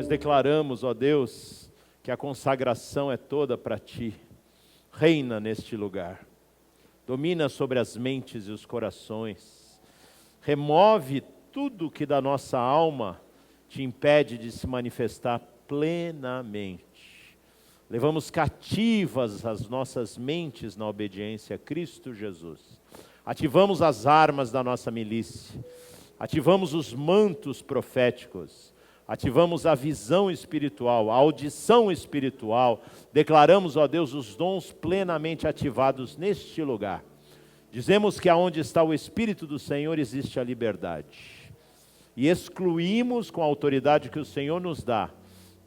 nós declaramos, ó Deus, que a consagração é toda para Ti. Reina neste lugar. Domina sobre as mentes e os corações. Remove tudo que da nossa alma te impede de se manifestar plenamente. Levamos cativas as nossas mentes na obediência a Cristo Jesus. Ativamos as armas da nossa milícia. Ativamos os mantos proféticos. Ativamos a visão espiritual, a audição espiritual. Declaramos, ó Deus, os dons plenamente ativados neste lugar. Dizemos que aonde está o Espírito do Senhor existe a liberdade. E excluímos com a autoridade que o Senhor nos dá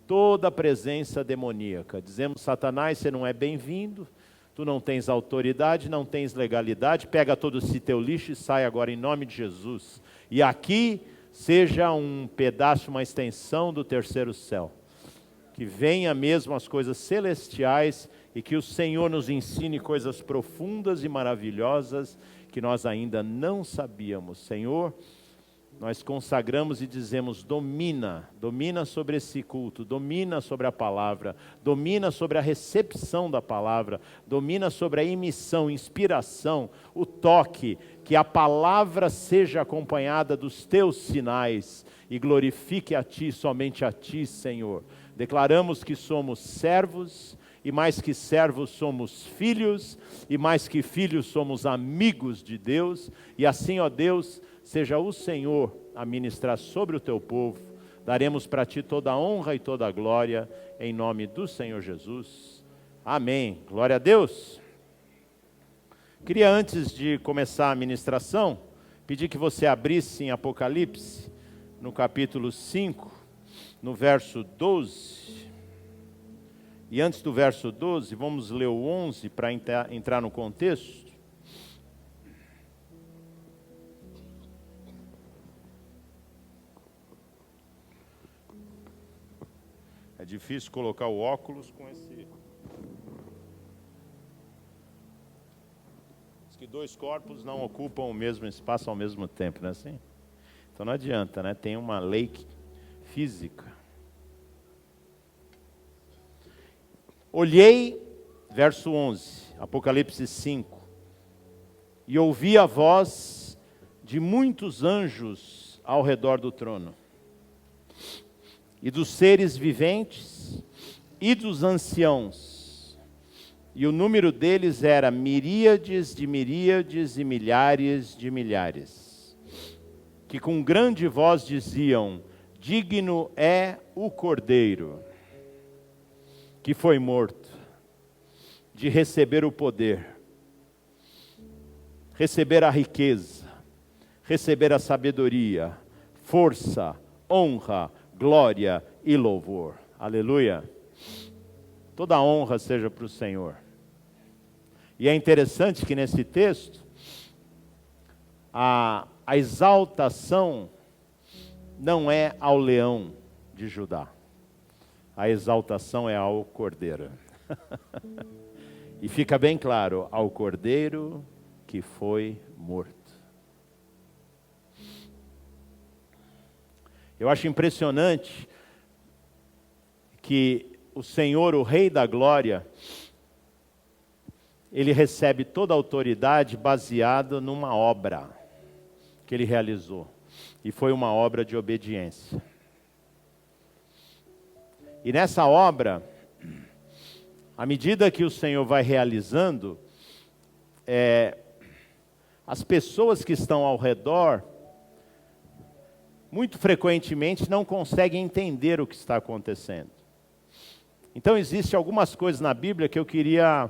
toda a presença demoníaca. Dizemos, Satanás, você não é bem-vindo, tu não tens autoridade, não tens legalidade, pega todo esse teu lixo e sai agora em nome de Jesus. E aqui seja um pedaço, uma extensão do terceiro céu. Que venha mesmo as coisas celestiais e que o Senhor nos ensine coisas profundas e maravilhosas que nós ainda não sabíamos. Senhor, nós consagramos e dizemos, domina sobre esse culto, domina sobre a palavra, domina sobre a recepção da palavra, domina sobre a emissão, inspiração, o toque, que a palavra seja acompanhada dos teus sinais e glorifique a Ti, somente a Ti, Senhor. Declaramos que somos servos, e mais que servos somos filhos, e mais que filhos somos amigos de Deus, e assim, ó Deus, seja o Senhor a ministrar sobre o Teu povo, daremos para Ti toda a honra e toda a glória, em nome do Senhor Jesus. Amém. Glória a Deus. Queria, antes de começar a ministração, pedir que você abrisse em Apocalipse, no capítulo 5, no verso 12. E antes do verso 12, vamos ler o 11 para entrar no contexto. É difícil colocar o óculos com esse... Diz que dois corpos não ocupam o mesmo espaço ao mesmo tempo, não é assim? Então não adianta, né? Tem uma lei física. Olhei, verso 11, Apocalipse 5, e ouvi a voz de muitos anjos ao redor do trono, e dos seres viventes, e dos anciãos, e o número deles era miríades de miríades e milhares de milhares, que com grande voz diziam, digno é o Cordeiro, que foi morto, de receber o poder, receber a riqueza, receber a sabedoria, força, honra, glória e louvor. Aleluia. Toda a honra seja para o Senhor. E é interessante que nesse texto, a exaltação não é ao leão de Judá. A exaltação é ao Cordeiro. E fica bem claro, ao Cordeiro que foi morto. Eu acho impressionante que o Senhor, o Rei da Glória, Ele recebe toda a autoridade baseada numa obra que Ele realizou. E foi uma obra de obediência. E nessa obra, à medida que o Senhor vai realizando, as pessoas que estão ao redor, muito frequentemente não conseguem entender o que está acontecendo. Então existem algumas coisas na Bíblia que eu queria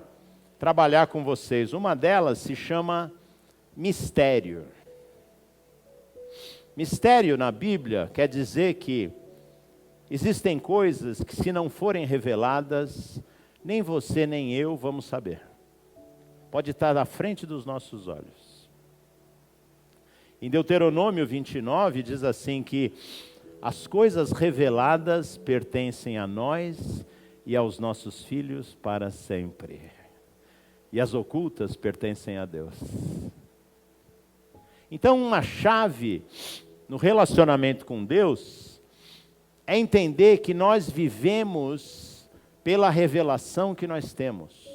trabalhar com vocês. Uma delas se chama mistério. Mistério na Bíblia quer dizer que existem coisas que, se não forem reveladas, nem você nem eu vamos saber. Pode estar à frente dos nossos olhos. Em Deuteronômio 29 diz assim que as coisas reveladas pertencem a nós e aos nossos filhos para sempre. E as ocultas pertencem a Deus. Então uma chave no relacionamento com Deus é entender que nós vivemos pela revelação que nós temos.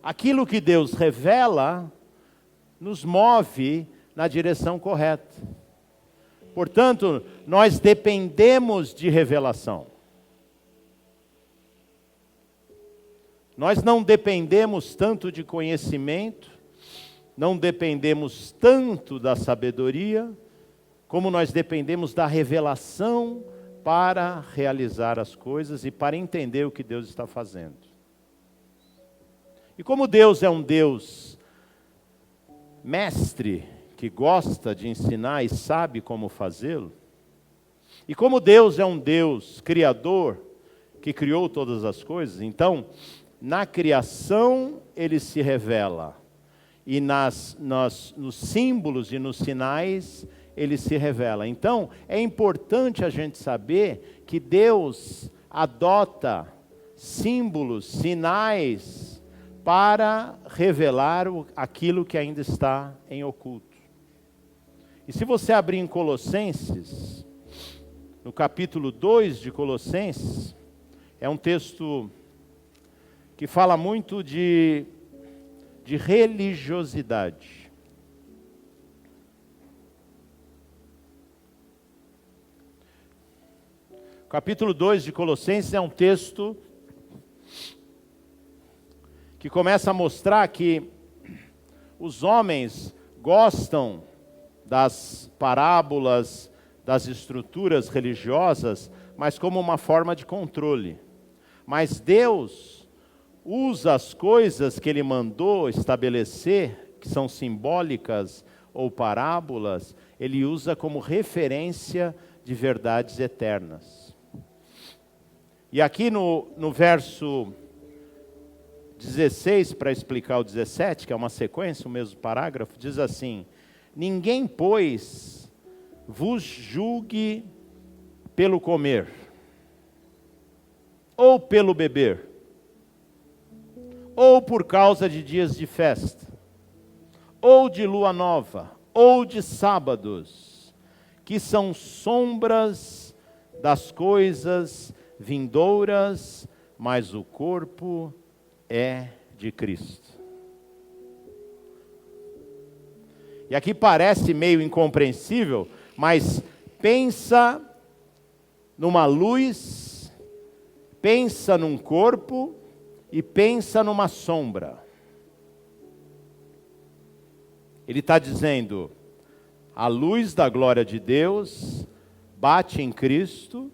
Aquilo que Deus revela nos move na direção correta. Portanto, nós dependemos de revelação. Nós não dependemos tanto de conhecimento, não dependemos tanto da sabedoria, como nós dependemos da revelação para realizar as coisas e para entender o que Deus está fazendo. E como Deus é um Deus mestre, que gosta de ensinar e sabe como fazê-lo, e como Deus é um Deus criador, que criou todas as coisas, então, na criação Ele se revela, e nos símbolos e nos sinais Ele se revela. Então, é importante a gente saber que Deus adota símbolos, sinais, para revelar aquilo que ainda está em oculto. E se você abrir em Colossenses, no capítulo 2 de Colossenses, é um texto que fala muito de religiosidade. O capítulo 2 de Colossenses é um texto que começa a mostrar que os homens gostam das parábolas, das estruturas religiosas, mas como uma forma de controle. Mas Deus usa as coisas que Ele mandou estabelecer, que são simbólicas ou parábolas, Ele usa como referência de verdades eternas. E aqui no verso 16, para explicar o 17, que é uma sequência, o mesmo parágrafo, diz assim: ninguém, pois, vos julgue pelo comer, ou pelo beber, ou por causa de dias de festa, ou de lua nova, ou de sábados, que são sombras das coisas vindouras, mas o corpo é de Cristo. E aqui parece meio incompreensível, mas pensa numa luz, pensa num corpo e pensa numa sombra. Ele está dizendo, a luz da glória de Deus bate em Cristo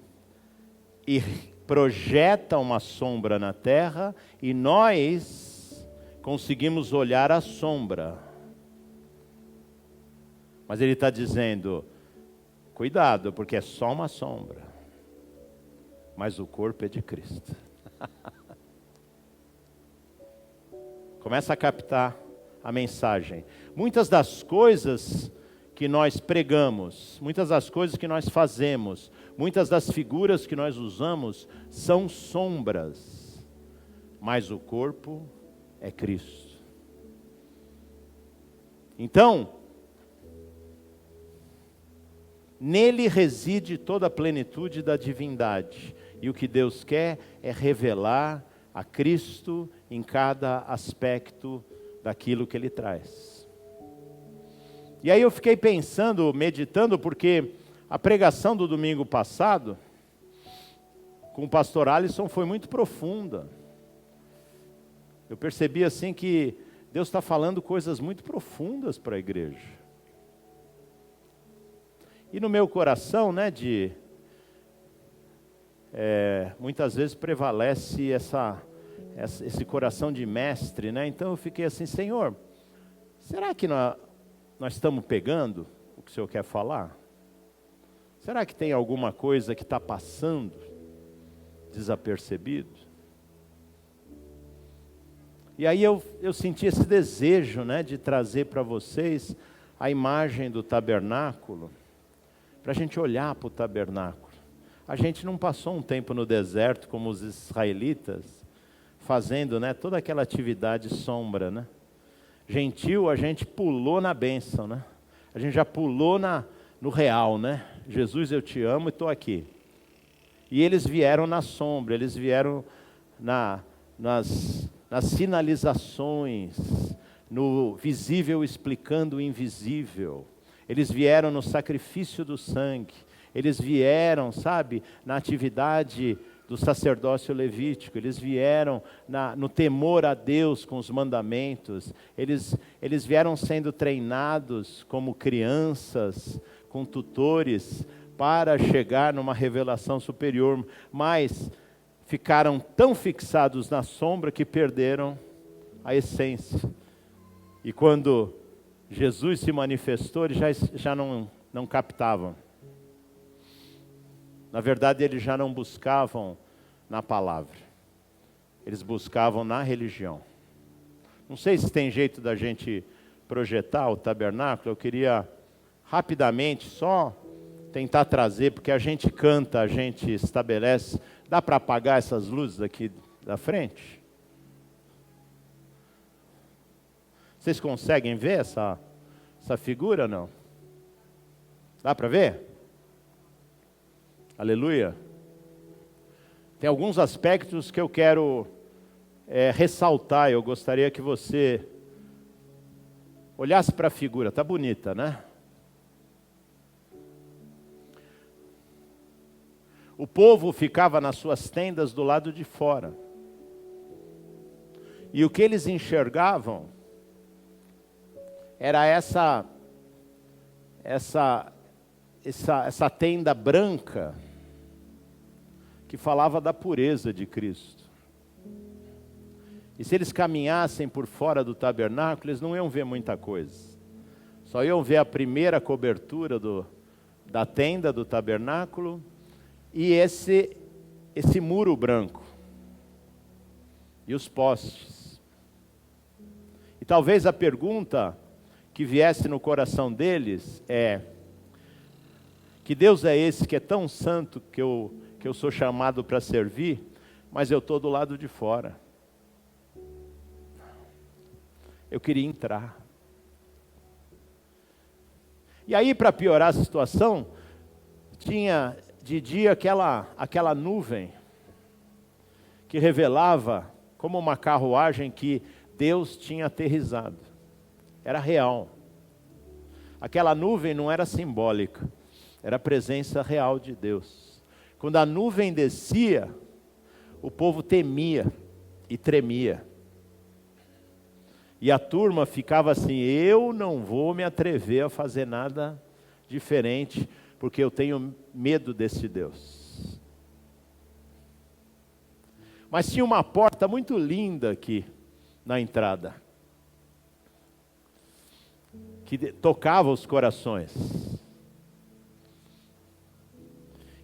e projeta uma sombra na terra, e nós conseguimos olhar a sombra. Mas ele está dizendo, cuidado, porque é só uma sombra, mas o corpo é de Cristo. Começa a captar a mensagem. Muitas das coisas que nós pregamos, muitas das coisas que nós fazemos, muitas das figuras que nós usamos são sombras, mas o corpo é Cristo. Então, nele reside toda a plenitude da divindade, e o que Deus quer é revelar a Cristo em cada aspecto daquilo que Ele traz. E aí eu fiquei pensando, meditando, porque a pregação do domingo passado, com o pastor Alisson, foi muito profunda. Eu percebi assim que Deus está falando coisas muito profundas para a igreja. E no meu coração, né, muitas vezes prevalece esse coração de mestre, né? Então eu fiquei assim, Senhor, será que nós estamos pegando o que o Senhor quer falar? Será que tem alguma coisa que está passando desapercebido? E aí eu senti esse desejo, né, de trazer para vocês a imagem do tabernáculo, para a gente olhar para o tabernáculo. A gente não passou um tempo no deserto como os israelitas, fazendo, né, toda aquela atividade sombra, né? Gentil, a gente pulou na bênção, né? A gente já pulou no real, né? Jesus, eu te amo e estou aqui. E eles vieram na sombra, eles vieram nas sinalizações, no visível explicando o invisível. Eles vieram no sacrifício do sangue. Eles vieram, sabe, na atividade do sacerdócio levítico. Eles vieram no temor a Deus com os mandamentos. Eles vieram sendo treinados como crianças, com tutores, para chegar numa revelação superior. Mas ficaram tão fixados na sombra que perderam a essência. E quando Jesus se manifestou, eles já não captavam. Na verdade, eles já não buscavam na palavra. Eles buscavam na religião. Não sei se tem jeito da gente projetar o tabernáculo. Eu queria rapidamente só tentar trazer, porque a gente canta, a gente estabelece. Dá para apagar essas luzes aqui da frente? Vocês conseguem ver essa figura, não? Dá para ver? Aleluia. Tem alguns aspectos que eu quero ressaltar. Eu gostaria que você olhasse para a figura. Está bonita, né? O povo ficava nas suas tendas do lado de fora. E o que eles enxergavam era essa tenda branca que falava da pureza de Cristo. E se eles caminhassem por fora do tabernáculo, eles não iam ver muita coisa. Só iam ver a primeira cobertura da tenda do tabernáculo e esse muro branco. E os postes. E talvez a pergunta que viesse no coração deles é: que Deus é esse que é tão santo que eu sou chamado para servir, mas eu estou do lado de fora. Eu queria entrar. E aí, para piorar a situação, tinha de dia aquela nuvem que revelava como uma carruagem que Deus tinha aterrissado. Era real. Aquela nuvem não era simbólica, era a presença real de Deus. Quando a nuvem descia, o povo temia e tremia. E a turma ficava assim: eu não vou me atrever a fazer nada diferente, porque eu tenho medo desse Deus. Mas tinha uma porta muito linda aqui na entrada, que tocava os corações.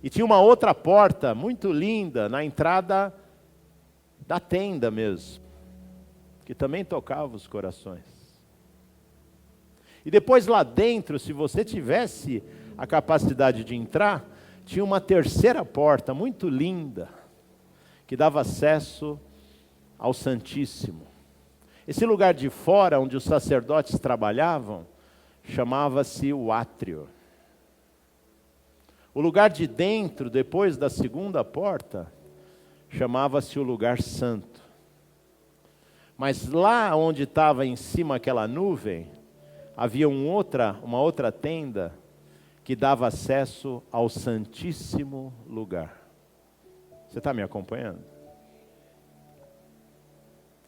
E tinha uma outra porta muito linda na entrada da tenda mesmo, que também tocava os corações. E depois lá dentro, se você tivesse a capacidade de entrar, tinha uma terceira porta muito linda, que dava acesso ao Santíssimo. Esse lugar de fora, onde os sacerdotes trabalhavam, chamava-se o átrio. O lugar de dentro, depois da segunda porta, chamava-se o lugar santo. Mas lá onde estava em cima aquela nuvem, havia uma outra tenda que dava acesso ao Santíssimo Lugar. Você está me acompanhando?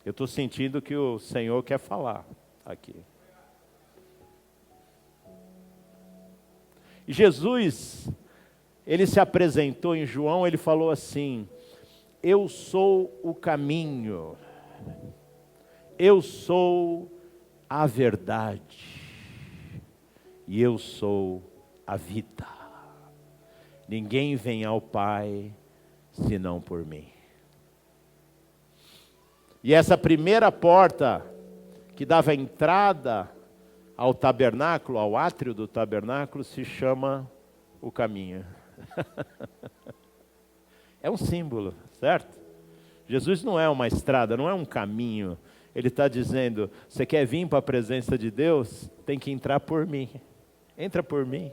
Eu estou sentindo que o Senhor quer falar aqui. E Jesus, ele se apresentou em João, ele falou assim: eu sou o caminho, eu sou a verdade, e eu sou a vida. Ninguém vem ao Pai senão por mim. E essa primeira porta que dava entrada ao tabernáculo, ao átrio do tabernáculo, se chama o caminho. É um símbolo, certo? Jesus não é uma estrada, não é um caminho. Ele está dizendo: você quer vir para a presença de Deus? Tem que entrar por mim. Entra por mim.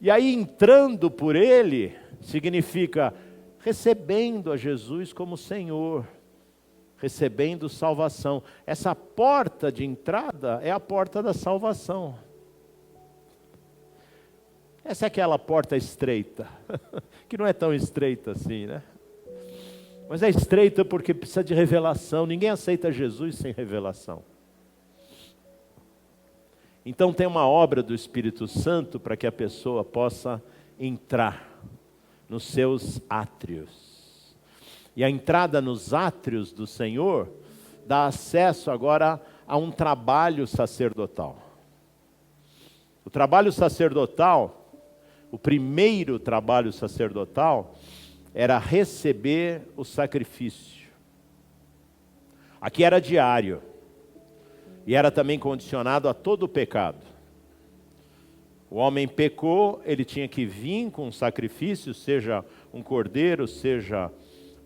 E aí, entrando por ele, significa recebendo a Jesus como Senhor, recebendo salvação. Essa porta de entrada é a porta da salvação. Essa é aquela porta estreita, que não é tão estreita assim, né? Mas é estreita porque precisa de revelação. Ninguém aceita Jesus sem revelação. Então tem uma obra do Espírito Santo para que a pessoa possa entrar nos seus átrios. E a entrada nos átrios do Senhor dá acesso agora a um trabalho sacerdotal. O trabalho sacerdotal, o primeiro trabalho sacerdotal, era receber o sacrifício. Aqui era diário. E era também condicionado a todo o pecado. O homem pecou, ele tinha que vir com um sacrifício, seja um cordeiro, seja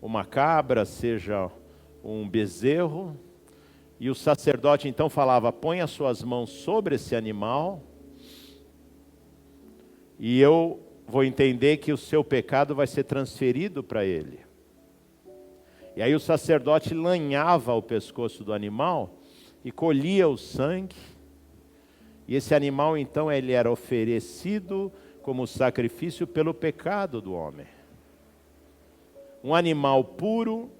uma cabra, seja um bezerro. E o sacerdote então falava: põe as suas mãos sobre esse animal, e eu vou entender que o seu pecado vai ser transferido para ele. E aí o sacerdote lanhava o pescoço do animal e colhia o sangue, e esse animal então ele era oferecido como sacrifício pelo pecado do homem. Um animal puro,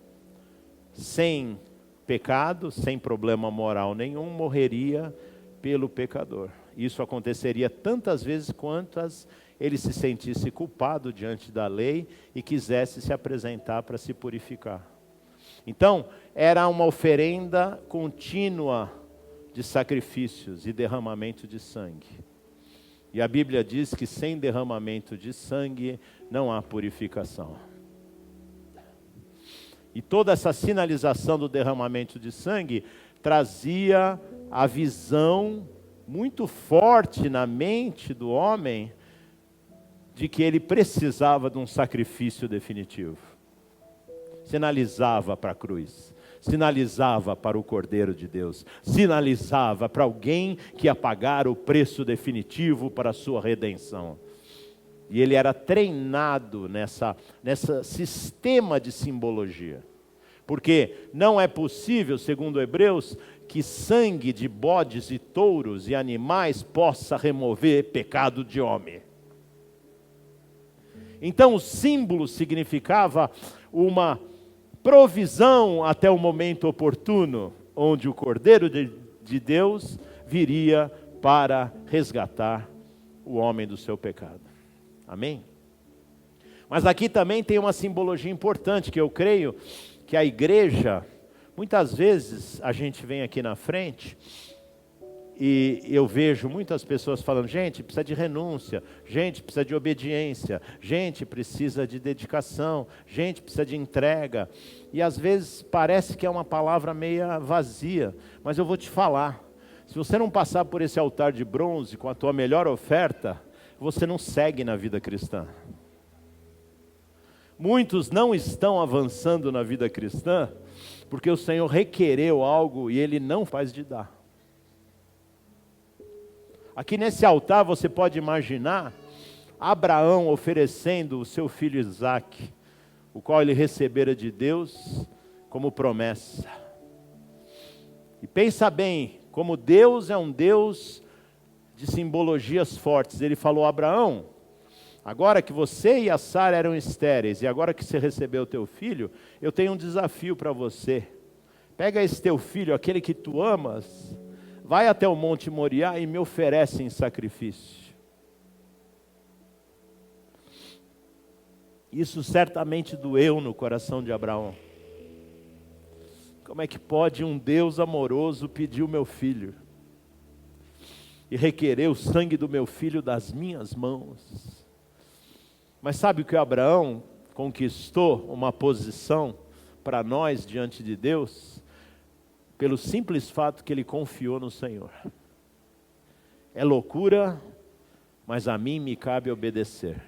sem pecado, sem problema moral nenhum, morreria pelo pecador. Isso aconteceria tantas vezes quantas ele se sentisse culpado diante da lei e quisesse se apresentar para se purificar. Então, era uma oferenda contínua de sacrifícios e derramamento de sangue. E a Bíblia diz que sem derramamento de sangue não há purificação. E toda essa sinalização do derramamento de sangue trazia a visão muito forte na mente do homem de que ele precisava de um sacrifício definitivo. Sinalizava para a cruz, sinalizava para o Cordeiro de Deus, sinalizava para alguém que ia pagar o preço definitivo para a sua redenção. E ele era treinado nessa sistema de simbologia. Porque não é possível, segundo Hebreus, que sangue de bodes e touros e animais possa remover pecado de homem. Então o símbolo significava uma provisão até o momento oportuno, onde o Cordeiro de Deus viria para resgatar o homem do seu pecado. Amém? Mas aqui também tem uma simbologia importante, que eu creio que a igreja, muitas vezes a gente vem aqui na frente e eu vejo muitas pessoas falando: gente, precisa de renúncia, gente, precisa de obediência, gente, precisa de dedicação, gente, precisa de entrega. E às vezes parece que é uma palavra meia vazia, mas eu vou te falar, se você não passar por esse altar de bronze com a tua melhor oferta, você não segue na vida cristã. Muitos não estão avançando na vida cristã porque o Senhor requereu algo e Ele não faz de dar. Aqui nesse altar você pode imaginar Abraão oferecendo o seu filho Isaque, o qual ele recebera de Deus como promessa. E pensa bem, como Deus é um Deus de simbologias fortes. Ele falou: Abraão, agora que você e a Sara eram estéreis, e agora que você recebeu o teu filho, eu tenho um desafio para você. Pega esse teu filho, aquele que tu amas, vai até o Monte Moriá e me oferece em sacrifício. Isso certamente doeu no coração de Abraão. Como é que pode um Deus amoroso pedir o meu filho e requerer o sangue do meu filho das minhas mãos? Mas sabe o que Abraão conquistou? Uma posição para nós diante de Deus, pelo simples fato que ele confiou no Senhor. É loucura, mas a mim me cabe obedecer.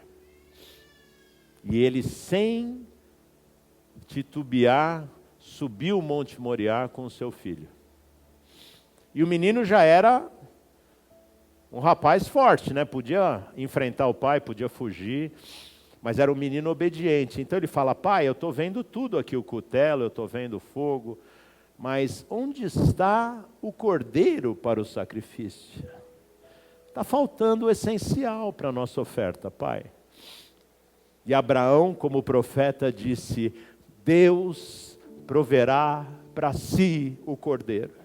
E ele, sem titubear, subiu o Monte Moriá com o seu filho. E o menino já era Um rapaz forte, né? Podia enfrentar o pai, podia fugir, mas era um menino obediente. Então ele fala: pai, eu estou vendo tudo aqui, o cutelo, eu estou vendo o fogo, mas onde está o cordeiro para o sacrifício? Está faltando o essencial para a nossa oferta, pai. E Abraão, como profeta, disse: Deus proverá para si o cordeiro.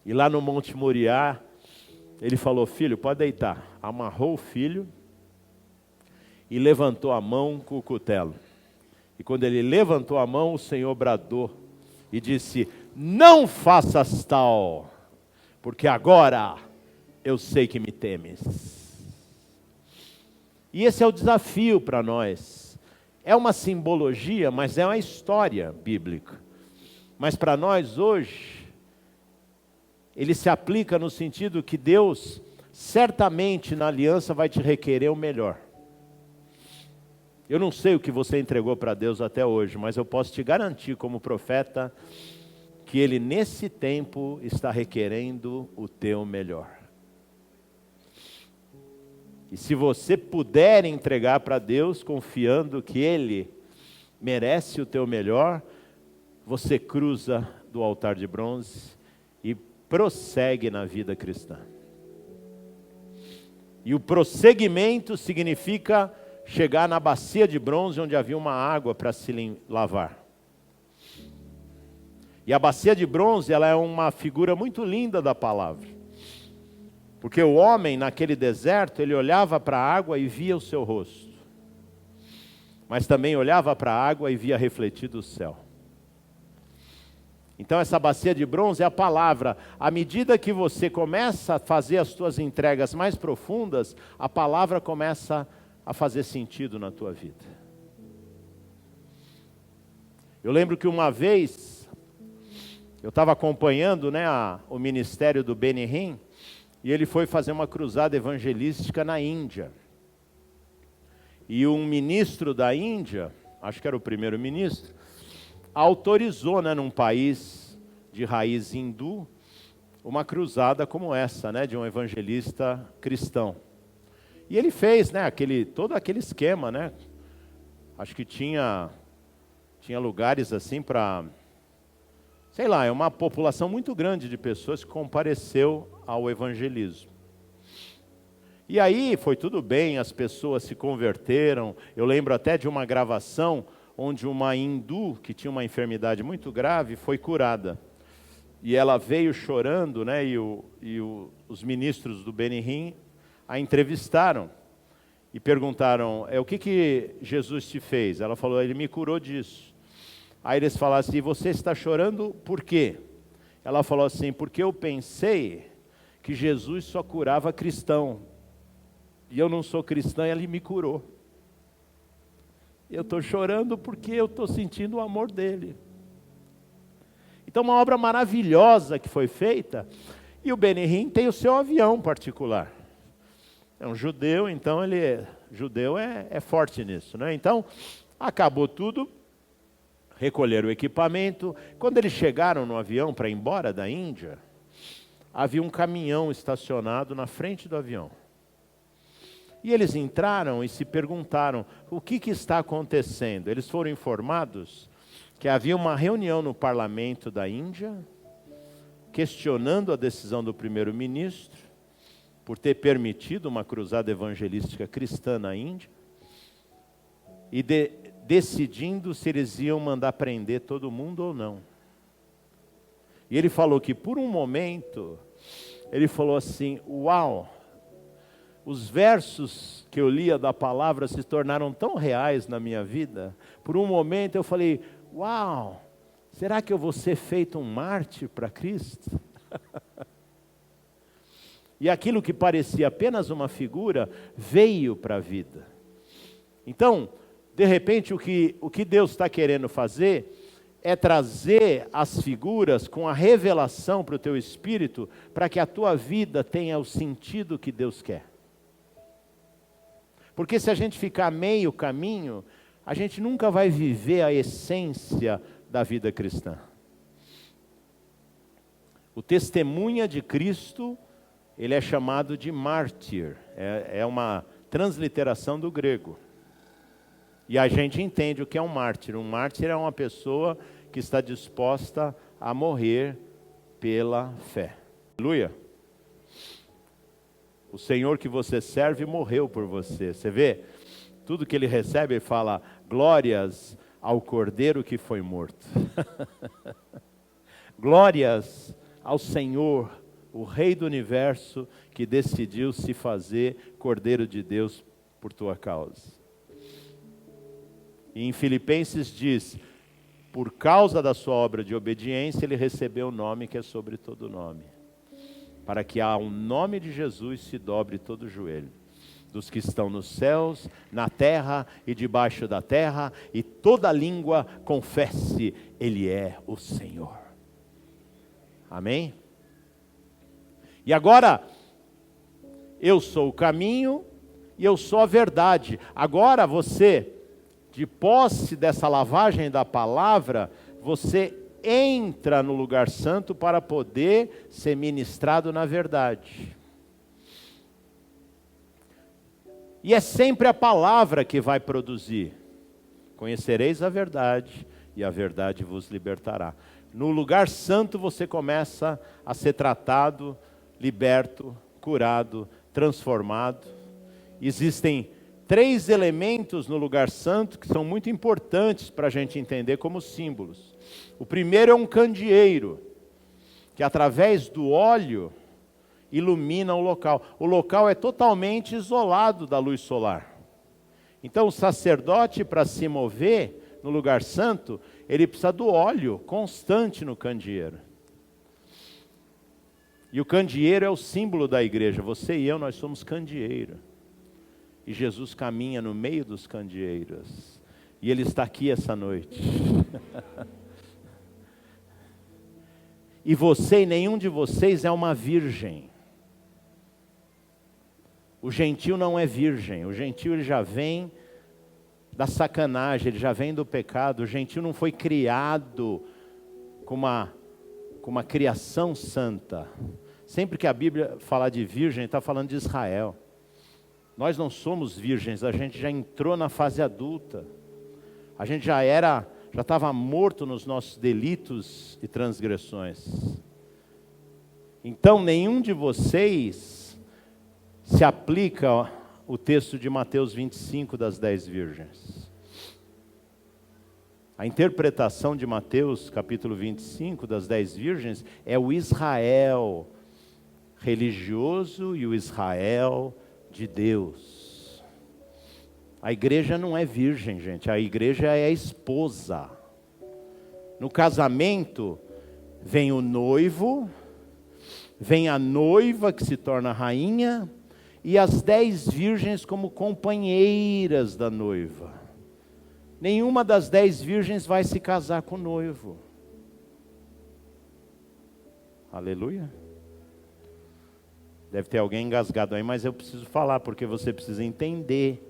E lá no Monte Moriá, ele falou: filho, pode deitar. Amarrou o filho e levantou a mão com o cutelo. E quando ele levantou a mão, o Senhor bradou e disse: não faças tal, porque agora eu sei que me temes. E esse é o desafio para nós. É uma simbologia, mas é uma história bíblica. Mas para nós hoje, ele se aplica no sentido que Deus, certamente na aliança, vai te requerer o melhor. Eu não sei o que você entregou para Deus até hoje, mas eu posso te garantir como profeta, que Ele nesse tempo está requerendo o teu melhor. E se você puder entregar para Deus, confiando que Ele merece o teu melhor, você cruza do altar de bronze e prossegue na vida cristã. E o prosseguimento significa chegar na bacia de bronze onde havia uma água para se lavar. E a bacia de bronze, ela é uma figura muito linda da palavra. Porque o homem naquele deserto, ele olhava para a água e via o seu rosto. Mas também olhava para a água e via refletido o céu. Então essa bacia de bronze é a palavra. À medida que você começa a fazer as tuas entregas mais profundas, a palavra começa a fazer sentido na tua vida. Eu lembro que uma vez, eu estava acompanhando, né, o ministério do Benny Hinn, e ele foi fazer uma cruzada evangelística na Índia. E um ministro da Índia, acho que era o primeiro-ministro, autorizou, né, num país de raiz hindu, uma cruzada como essa, né, de um evangelista cristão. E ele fez, né, todo aquele esquema, né? Acho que tinha lugares assim para, sei lá, é uma população muito grande de pessoas que compareceu ao evangelismo. E aí foi tudo bem, as pessoas se converteram. Eu lembro até de uma gravação onde uma hindu que tinha uma enfermidade muito grave foi curada. E ela veio chorando, né? Os ministros do Benny Hinn a entrevistaram e perguntaram: o que Jesus te fez? Ela falou: ele me curou disso. Aí eles falaram assim: você está chorando por quê? Ela falou assim: porque eu pensei que Jesus só curava cristão. E eu não sou cristã e ele me curou. Eu estou chorando porque eu estou sentindo o amor dele. Então uma obra maravilhosa que foi feita. E o Benny Hinn tem o seu avião particular. É um judeu, então judeu é forte nisso, né? Então acabou tudo, recolheram o equipamento. Quando eles chegaram no avião para ir embora da Índia, havia um caminhão estacionado na frente do avião. E eles entraram e se perguntaram: o que está acontecendo? Eles foram informados que havia uma reunião no parlamento da Índia, questionando a decisão do primeiro-ministro, por ter permitido uma cruzada evangelística cristã na Índia, e decidindo se eles iam mandar prender todo mundo ou não. E ele falou que por um momento, ele falou assim: uau! Os versos que eu lia da palavra se tornaram tão reais na minha vida. Por um momento eu falei: uau, será que eu vou ser feito um mártir para Cristo? E aquilo que parecia apenas uma figura, veio para a vida. Então, de repente, o que Deus está querendo fazer é trazer as figuras com a revelação para o teu espírito, para que a tua vida tenha o sentido que Deus quer. Porque se a gente ficar meio caminho, a gente nunca vai viver a essência da vida cristã. O testemunha de Cristo, ele é chamado de mártir. É uma transliteração do grego. E a gente entende o que é um mártir. Um mártir é uma pessoa que está disposta a morrer pela fé. Aleluia. O Senhor que você serve morreu por você. Você vê? Tudo que ele recebe, ele fala, glórias ao Cordeiro que foi morto. Glórias ao Senhor, o Rei do Universo, que decidiu se fazer Cordeiro de Deus por tua causa. E em Filipenses diz, por causa da sua obra de obediência, ele recebeu o nome que é sobre todo nome. Para que ao nome de Jesus se dobre todo o joelho, dos que estão nos céus, na terra e debaixo da terra, e toda língua confesse, Ele é o Senhor. Amém? E agora, eu sou o caminho e eu sou a verdade. Agora você, de posse dessa lavagem da palavra, você entra no lugar santo para poder ser ministrado na verdade. E é sempre a palavra que vai produzir. Conhecereis a verdade, e a verdade vos libertará. No lugar santo você começa a ser tratado, liberto, curado, transformado. Existem 3 elementos no lugar santo que são muito importantes para a gente entender como símbolos. O primeiro é um candeeiro, que através do óleo ilumina o local. O local é totalmente isolado da luz solar. Então o sacerdote, para se mover no lugar santo, ele precisa do óleo constante no candeeiro. E o candeeiro é o símbolo da igreja. Você e eu, nós somos candeeiro. E Jesus caminha no meio dos candeeiros. E Ele está aqui essa noite. E você e nenhum de vocês é uma virgem. O gentil não é virgem. O gentil ele já vem da sacanagem, ele já vem do pecado. O gentil não foi criado com uma criação santa. Sempre que a Bíblia fala de virgem, está falando de Israel. Nós não somos virgens, a gente já entrou na fase adulta. A gente já estava morto nos nossos delitos e transgressões. Então, nenhum de vocês se aplica o texto de Mateus 25 das 10 virgens. A interpretação de Mateus, capítulo 25, das 10 virgens, é o Israel religioso e o Israel de Deus. A igreja não é virgem, gente, a igreja é a esposa. No casamento, vem o noivo, vem a noiva que se torna rainha, e as 10 virgens como companheiras da noiva. Nenhuma das 10 virgens vai se casar com o noivo. Aleluia. Deve ter alguém engasgado aí, mas eu preciso falar, porque você precisa entender.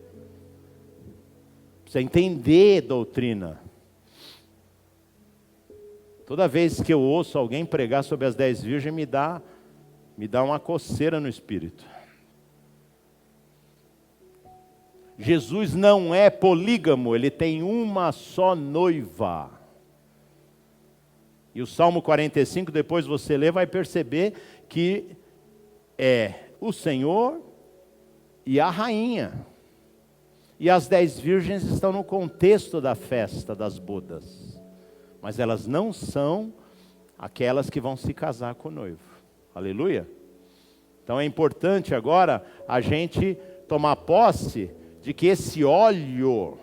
Precisa entender doutrina. Toda vez que eu ouço alguém pregar sobre as 10 virgens, me dá uma coceira no espírito. Jesus não é polígamo, ele tem uma só noiva. E o Salmo 45, depois você lê, vai perceber que é o Senhor e a rainha. E as 10 virgens estão no contexto da festa das bodas. Mas elas não são aquelas que vão se casar com o noivo. Aleluia? Então é importante agora a gente tomar posse de que esse óleo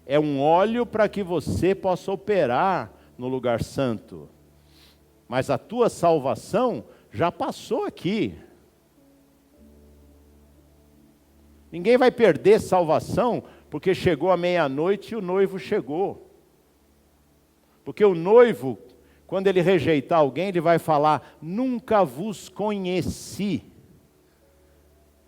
é um óleo para que você possa operar no lugar santo. Mas a tua salvação já passou aqui. Ninguém vai perder salvação porque chegou a meia-noite e o noivo chegou. Porque o noivo, quando ele rejeitar alguém, ele vai falar, nunca vos conheci.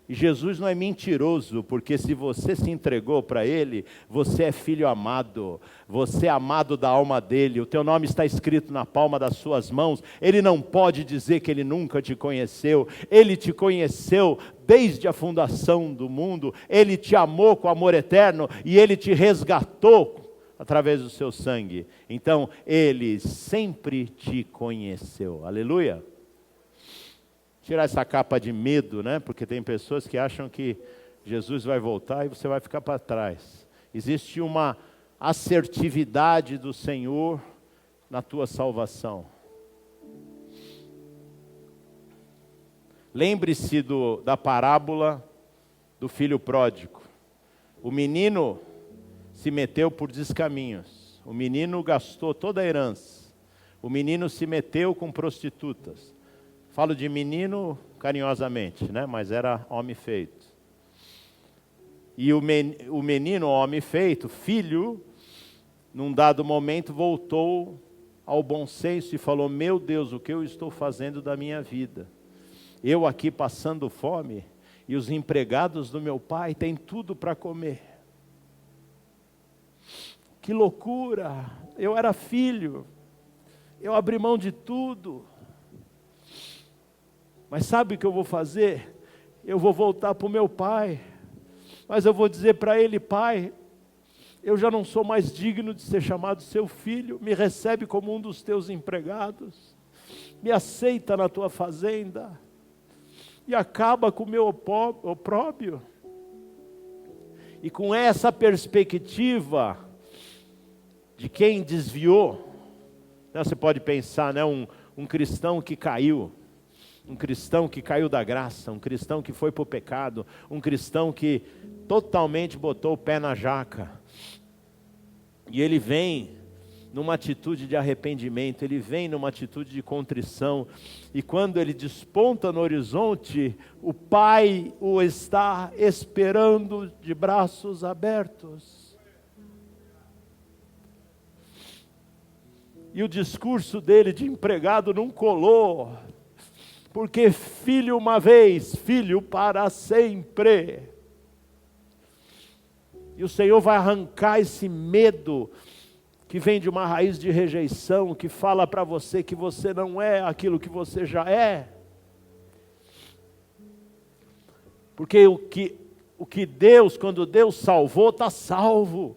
E Jesus não é mentiroso, porque se você se entregou para Ele, você é filho amado, você é amado da alma dEle, o teu nome está escrito na palma das suas mãos. Ele não pode dizer que Ele nunca te conheceu. Ele te conheceu desde a fundação do mundo, Ele te amou com amor eterno e Ele te resgatou através do seu sangue. Então, Ele sempre te conheceu. Aleluia! Tirar essa capa de medo, né? Porque tem pessoas que acham que Jesus vai voltar e você vai ficar para trás. Existe uma assertividade do Senhor na tua salvação. Lembre-se da parábola do filho pródigo. O menino se meteu por descaminhos. O menino gastou toda a herança. O menino se meteu com prostitutas. Falo de menino carinhosamente, né? Mas era homem feito. E o menino, homem feito, filho, num dado momento voltou ao bom senso e falou: meu Deus, o que eu estou fazendo da minha vida? Eu aqui passando fome e os empregados do meu pai têm tudo para comer. Que loucura! Eu era filho, eu abri mão de tudo. Mas sabe o que eu vou fazer? Eu vou voltar para o meu pai, mas eu vou dizer para ele: pai, eu já não sou mais digno de ser chamado seu filho, me recebe como um dos teus empregados, me aceita na tua fazenda, e acaba com o meu opróbrio. E com essa perspectiva de quem desviou, né, você pode pensar, né, um cristão que caiu, um cristão que caiu da graça, um cristão que foi para o pecado, um cristão que totalmente botou o pé na jaca. E ele vem numa atitude de arrependimento, ele vem numa atitude de contrição. E quando ele desponta no horizonte, o Pai o está esperando de braços abertos. E o discurso dele de empregado não colou. Porque filho uma vez, filho para sempre. E o Senhor vai arrancar esse medo que vem de uma raiz de rejeição, que fala para você que você não é aquilo que você já é. Porque o que Deus, quando Deus salvou, está salvo.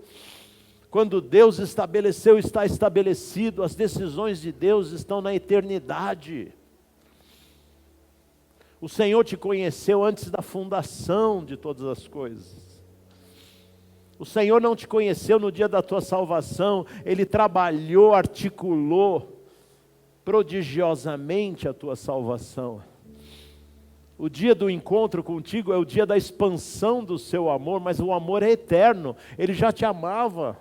Quando Deus estabeleceu, está estabelecido. As decisões de Deus estão na eternidade. O Senhor te conheceu antes da fundação de todas as coisas. O Senhor não te conheceu no dia da tua salvação. Ele trabalhou, articulou prodigiosamente a tua salvação. O dia do encontro contigo é o dia da expansão do seu amor, mas o amor é eterno. Ele já te amava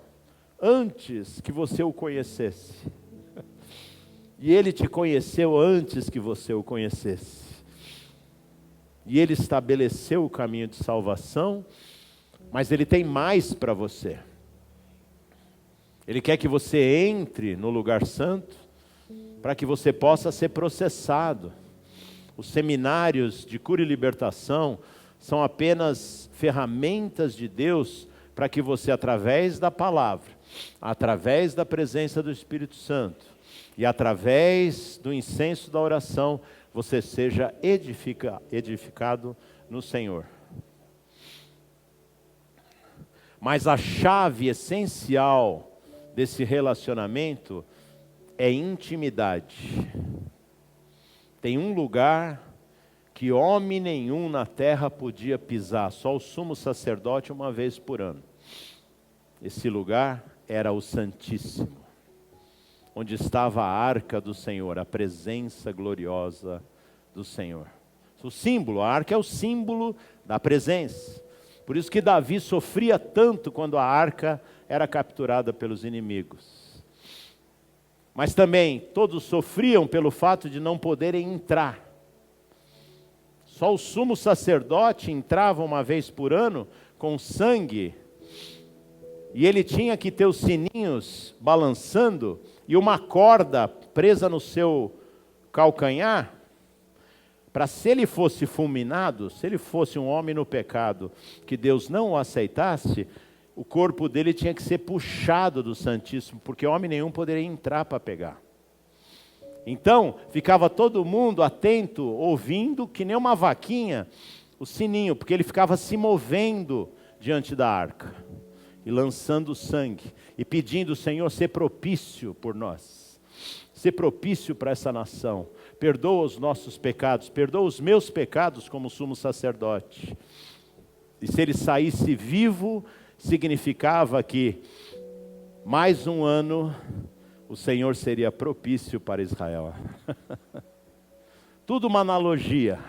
antes que você o conhecesse. E Ele te conheceu antes que você o conhecesse. E Ele estabeleceu o caminho de salvação, mas Ele tem mais para você. Ele quer que você entre no lugar santo, para que você possa ser processado. Os seminários de cura e libertação são apenas ferramentas de Deus, para que você, através da palavra, através da presença do Espírito Santo, e através do incenso da oração, você seja edificado no Senhor. Mas a chave essencial desse relacionamento é intimidade. Tem um lugar que homem nenhum na terra podia pisar, só o sumo sacerdote uma vez por ano. Esse lugar era o Santíssimo, onde estava a arca do Senhor, a presença gloriosa do Senhor. O símbolo, a arca é o símbolo da presença. Por isso que Davi sofria tanto quando a arca era capturada pelos inimigos. Mas também todos sofriam pelo fato de não poderem entrar. Só o sumo sacerdote entrava uma vez por ano com sangue, e ele tinha que ter os sininhos balançando e uma corda presa no seu calcanhar, para se ele fosse fulminado, se ele fosse um homem no pecado, que Deus não o aceitasse, o corpo dele tinha que ser puxado do Santíssimo, porque homem nenhum poderia entrar para pegar. Então, ficava todo mundo atento, ouvindo, que nem uma vaquinha, o sininho, porque ele ficava se movendo diante da arca, e lançando sangue, e pedindo: Senhor, ser propício por nós, ser propício para essa nação, perdoa os nossos pecados, perdoa os meus pecados como sumo sacerdote. E se ele saísse vivo, significava que mais um ano o Senhor seria propício para Israel. Tudo uma analogia.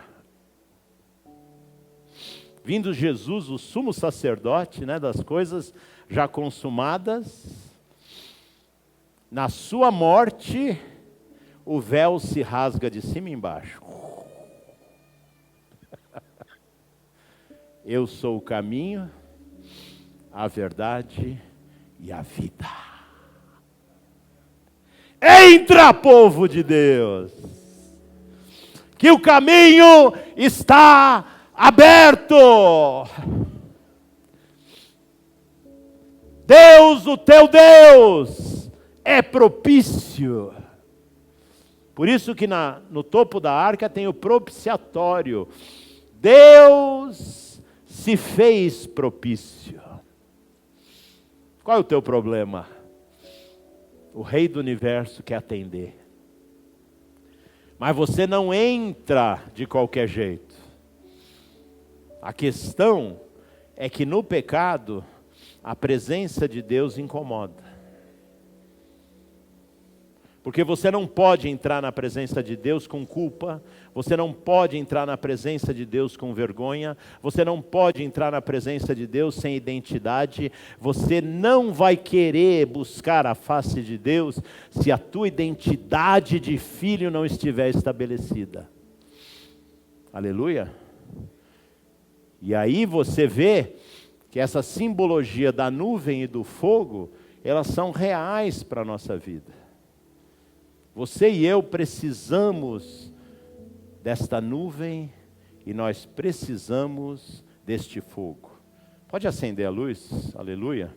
Vindo Jesus, o sumo sacerdote, das coisas já consumadas, na sua morte, o véu se rasga de cima e embaixo. Eu sou o caminho, a verdade e a vida. Entra, povo de Deus, que o caminho está aberto. Deus, o teu Deus, é propício. Por isso que no topo da arca tem o propiciatório. Deus se fez propício. Qual é o teu problema? O Rei do Universo quer atender. Mas você não entra de qualquer jeito. A questão é que no pecado, a presença de Deus incomoda. Porque você não pode entrar na presença de Deus com culpa, você não pode entrar na presença de Deus com vergonha, você não pode entrar na presença de Deus sem identidade, você não vai querer buscar a face de Deus se a tua identidade de filho não estiver estabelecida. Aleluia? E aí você vê que essa simbologia da nuvem e do fogo, elas são reais para a nossa vida. Você e eu precisamos desta nuvem e nós precisamos deste fogo. Pode acender a luz, aleluia.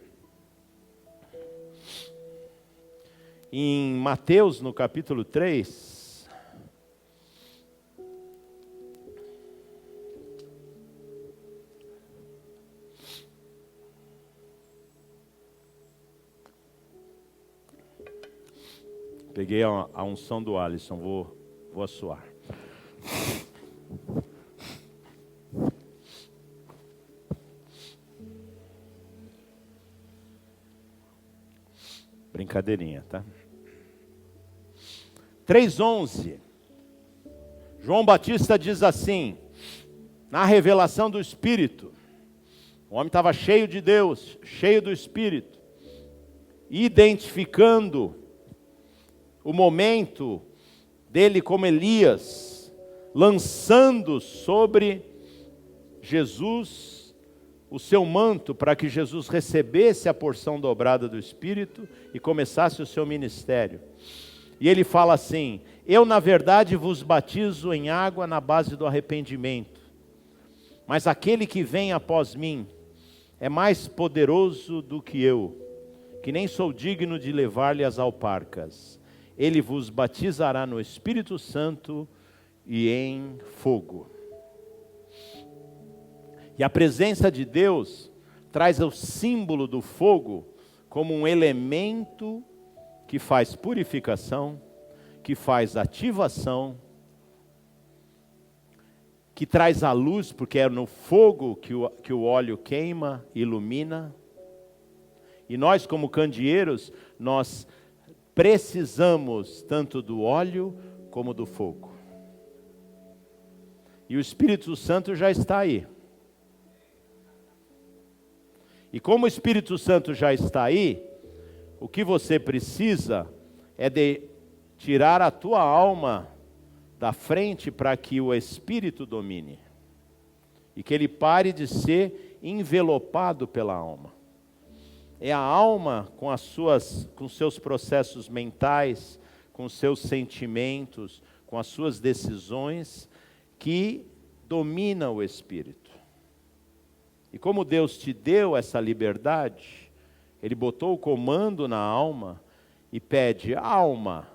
Em Mateus, no capítulo 3, peguei a unção do Alisson, vou assoar. Brincadeirinha, tá? 3:11. João Batista diz assim, na revelação do Espírito, o homem estava cheio de Deus, cheio do Espírito, identificando o momento dele como Elias, lançando sobre Jesus o seu manto, para que Jesus recebesse a porção dobrada do Espírito e começasse o seu ministério. E ele fala assim: eu na verdade vos batizo em água na base do arrependimento, mas aquele que vem após mim é mais poderoso do que eu, que nem sou digno de levar-lhe as alparcas. Ele vos batizará no Espírito Santo e em fogo. E a presença de Deus traz o símbolo do fogo como um elemento que faz purificação, que faz ativação, que traz a luz, porque é no fogo que o óleo queima, ilumina. E nós, como candeeiros, nós precisamos tanto do óleo como do fogo. E o Espírito Santo já está aí. E como o Espírito Santo já está aí, o que você precisa é de tirar a tua alma da frente para que o Espírito domine. E que ele pare de ser envelopado pela alma. É a alma com seus processos mentais, com seus sentimentos, com as suas decisões, que domina o espírito. E como Deus te deu essa liberdade, Ele botou o comando na alma e pede: alma,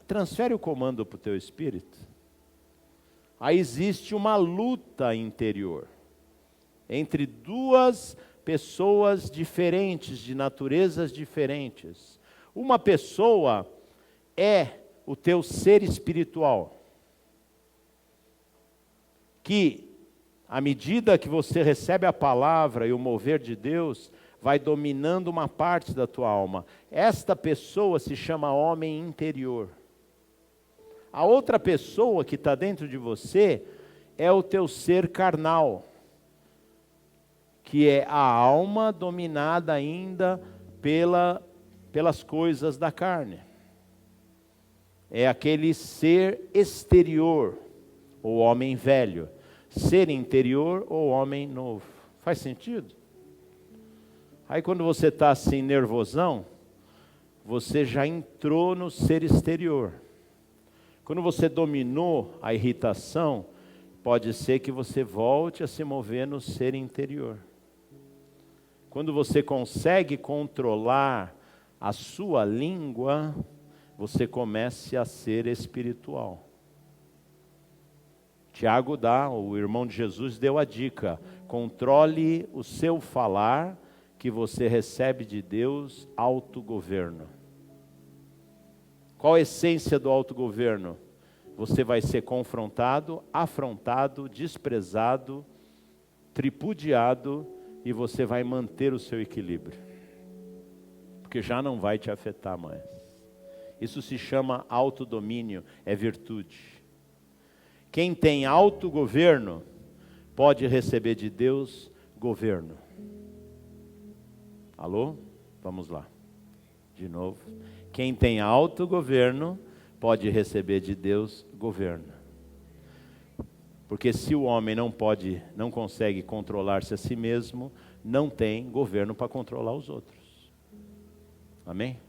transfere o comando para o teu espírito. Aí existe uma luta interior entre duas pessoas diferentes, de naturezas diferentes. Uma pessoa é o teu ser espiritual, que à medida que você recebe a palavra e o mover de Deus, vai dominando uma parte da tua alma. Esta pessoa se chama homem interior. A outra pessoa que está dentro de você é o teu ser carnal, que é a alma dominada ainda pelas coisas da carne. É aquele ser exterior, o homem velho. Ser interior ou homem novo. Faz sentido? Aí quando você está assim nervosão, você já entrou no ser exterior. Quando você dominou a irritação, pode ser que você volte a se mover no ser interior. Quando você consegue controlar a sua língua, você começa a ser espiritual. Tiago o irmão de Jesus, deu a dica: controle o seu falar, que você recebe de Deus autogoverno. Qual a essência do autogoverno? Você vai ser confrontado, afrontado, desprezado, tripudiado, e você vai manter o seu equilíbrio, porque já não vai te afetar mais. Isso se chama autodomínio, é virtude. Quem tem autogoverno pode receber de Deus governo. Alô? Vamos lá. De novo. Quem tem autogoverno pode receber de Deus governo. Porque se o homem não consegue controlar-se a si mesmo, não tem governo para controlar os outros. Amém?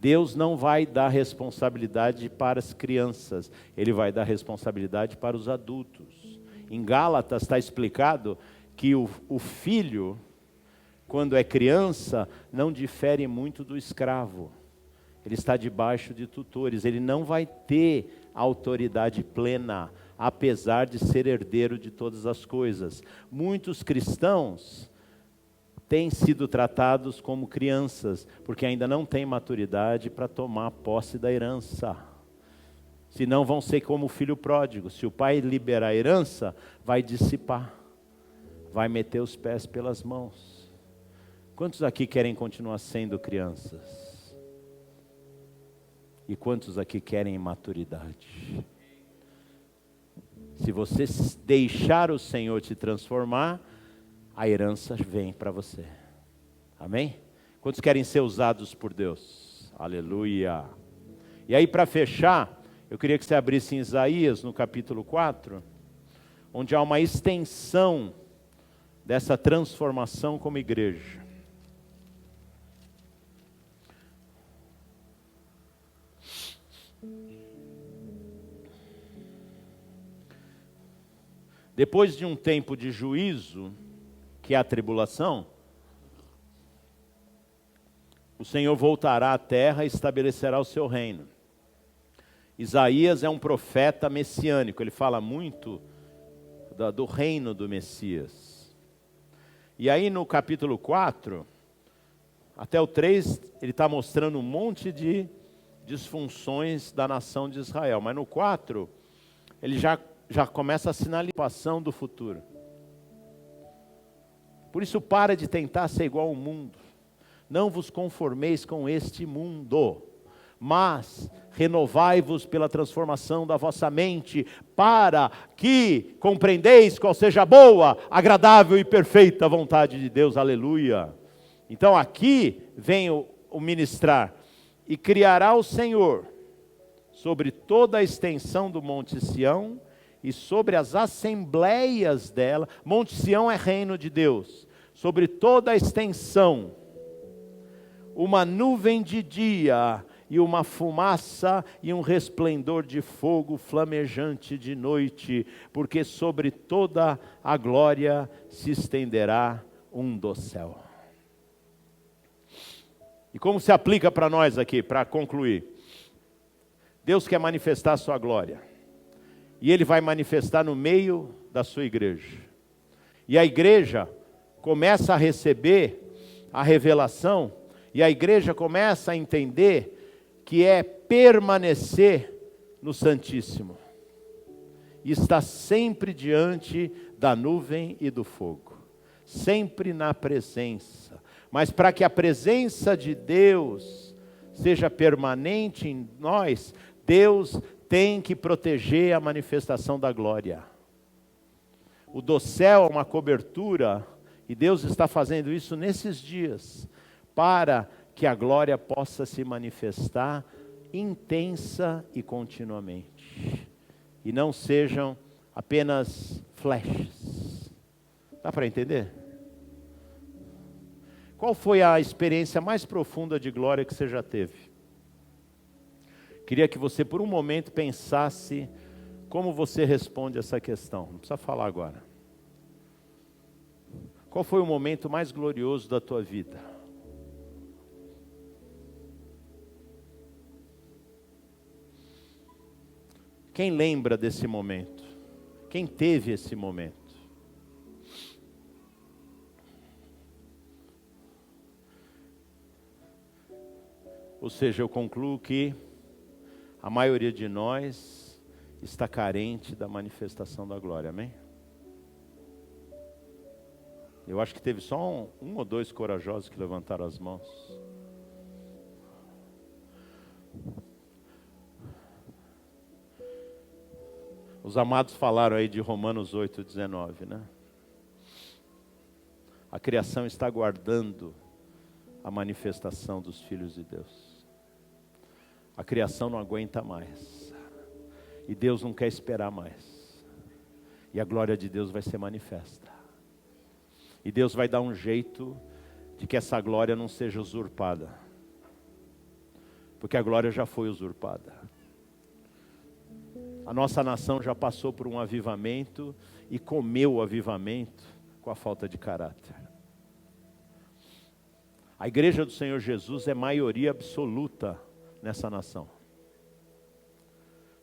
Deus não vai dar responsabilidade para as crianças, Ele vai dar responsabilidade para os adultos. Em Gálatas está explicado que o filho, quando é criança, não difere muito do escravo. Ele está debaixo de tutores, ele não vai ter autoridade plena, apesar de ser herdeiro de todas as coisas. Muitos cristãos têm sido tratados como crianças, porque ainda não têm maturidade para tomar posse da herança. Senão vão ser como o filho pródigo. Se o pai liberar a herança, vai dissipar, vai meter os pés pelas mãos. Quantos aqui querem continuar sendo crianças? E quantos aqui querem maturidade? Se você deixar o Senhor te transformar, a herança vem para você. Amém? Quantos querem ser usados por Deus? Aleluia. E aí, para fechar, eu queria que você abrisse em Isaías, no capítulo 4, onde há uma extensão dessa transformação como igreja. Depois de um tempo de juízo, que é a tribulação, o Senhor voltará à terra e estabelecerá o seu reino. Isaías é um profeta messiânico, ele fala muito do reino do Messias. E aí no capítulo 4, até o 3, ele está mostrando um monte de disfunções da nação de Israel. Mas no 4, ele já começa a sinalização do futuro. Por isso para de tentar ser igual ao mundo. Não vos conformeis com este mundo, mas renovai-vos pela transformação da vossa mente, para que compreendeis qual seja a boa, agradável e perfeita vontade de Deus. Aleluia. Então aqui vem o ministrar. E criará o Senhor sobre toda a extensão do Monte Sião e sobre as assembleias dela. Monte Sião é reino de Deus. Sobre toda a extensão, uma nuvem de dia e uma fumaça e um resplendor de fogo flamejante de noite, porque sobre toda a glória se estenderá um dossel. E como se aplica para nós aqui, para concluir? Deus quer manifestar a sua glória, e Ele vai manifestar no meio da sua igreja. E a igreja começa a receber a revelação, e a igreja começa a entender que é permanecer no Santíssimo. E está sempre diante da nuvem e do fogo, sempre na presença. Mas para que a presença de Deus seja permanente em nós, Deus tem que proteger a manifestação da glória. O dossel é uma cobertura, e Deus está fazendo isso nesses dias, para que a glória possa se manifestar intensa e continuamente. E não sejam apenas flashes. Dá para entender? Qual foi a experiência mais profunda de glória que você já teve? Queria que você por um momento pensasse como você responde essa questão. Não precisa falar agora. Qual foi o momento mais glorioso da tua vida? Quem lembra desse momento? Quem teve esse momento? Ou seja, eu concluo que a maioria de nós está carente da manifestação da glória, amém? Eu acho que teve só um ou dois corajosos que levantaram as mãos. Os amados falaram aí de Romanos 8:19, né? A criação está aguardando a manifestação dos filhos de Deus. A criação não aguenta mais. E Deus não quer esperar mais. E a glória de Deus vai ser manifesta. E Deus vai dar um jeito de que essa glória não seja usurpada. Porque a glória já foi usurpada. A nossa nação já passou por um avivamento e comeu o avivamento com a falta de caráter. A igreja do Senhor Jesus é maioria absoluta nessa nação.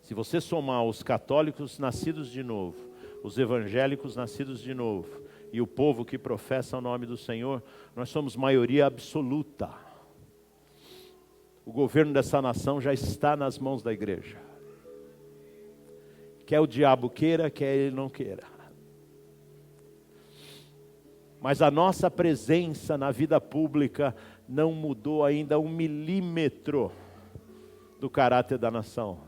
Se você somar os católicos nascidos de novo, os evangélicos nascidos de novo, e o povo que professa o nome do Senhor, nós somos maioria absoluta. O governo dessa nação já está nas mãos da igreja. Quer o diabo queira, quer ele não queira. Mas a nossa presença na vida pública não mudou ainda 1 milímetro do caráter da nação.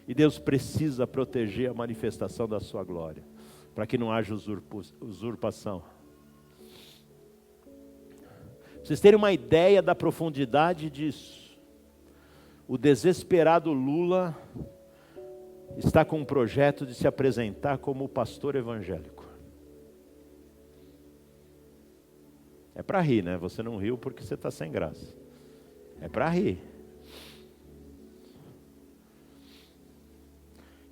E Deus precisa proteger a manifestação da sua glória, para que não haja usurpação. Pra vocês terem uma ideia da profundidade disso, o desesperado Lula está com um projeto de se apresentar como pastor evangélico. É para rir, né? Você não riu porque você está sem graça. É para rir.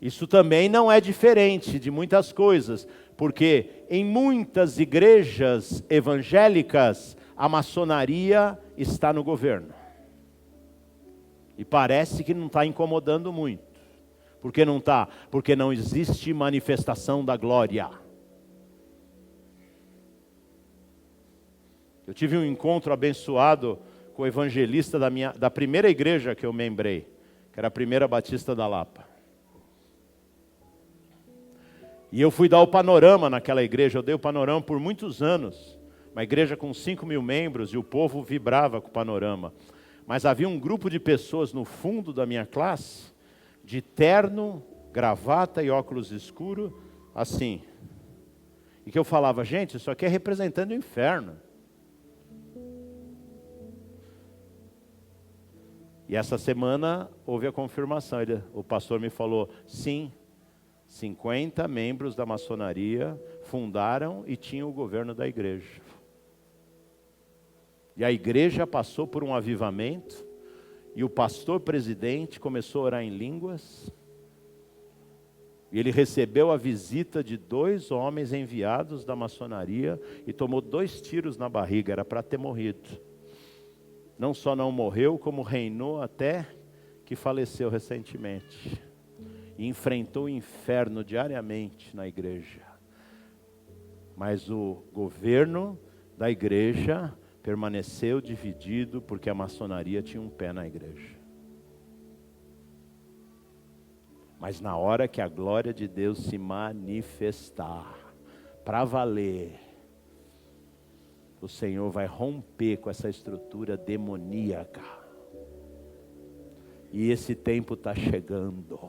Isso também não é diferente de muitas coisas, porque em muitas igrejas evangélicas, a maçonaria está no governo. E parece que não está incomodando muito. Por que não está? Porque não existe manifestação da glória. Eu tive um encontro abençoado com o evangelista da primeira igreja que eu membrei, que era a Primeira Batista da Lapa. E eu fui dar o panorama naquela igreja, eu dei o panorama por muitos anos. Uma igreja com 5.000 membros e o povo vibrava com o panorama. Mas havia um grupo de pessoas no fundo da minha classe, de terno, gravata e óculos escuros, assim. E que eu falava, gente, isso aqui é representando o inferno. E essa semana houve a confirmação. O pastor me falou, sim, 50 membros da maçonaria fundaram e tinham o governo da igreja. E a igreja passou por um avivamento E o pastor presidente começou a orar em línguas. E ele recebeu a visita de 2 homens enviados da maçonaria e tomou 2 tiros na barriga, era para ter morrido. Não só não morreu, como reinou até que faleceu recentemente. E enfrentou o inferno diariamente na igreja. Mas o governo da igreja permaneceu dividido porque a maçonaria tinha um pé na igreja. Mas na hora que a glória de Deus se manifestar, para valer, o Senhor vai romper com essa estrutura demoníaca. E esse tempo está chegando.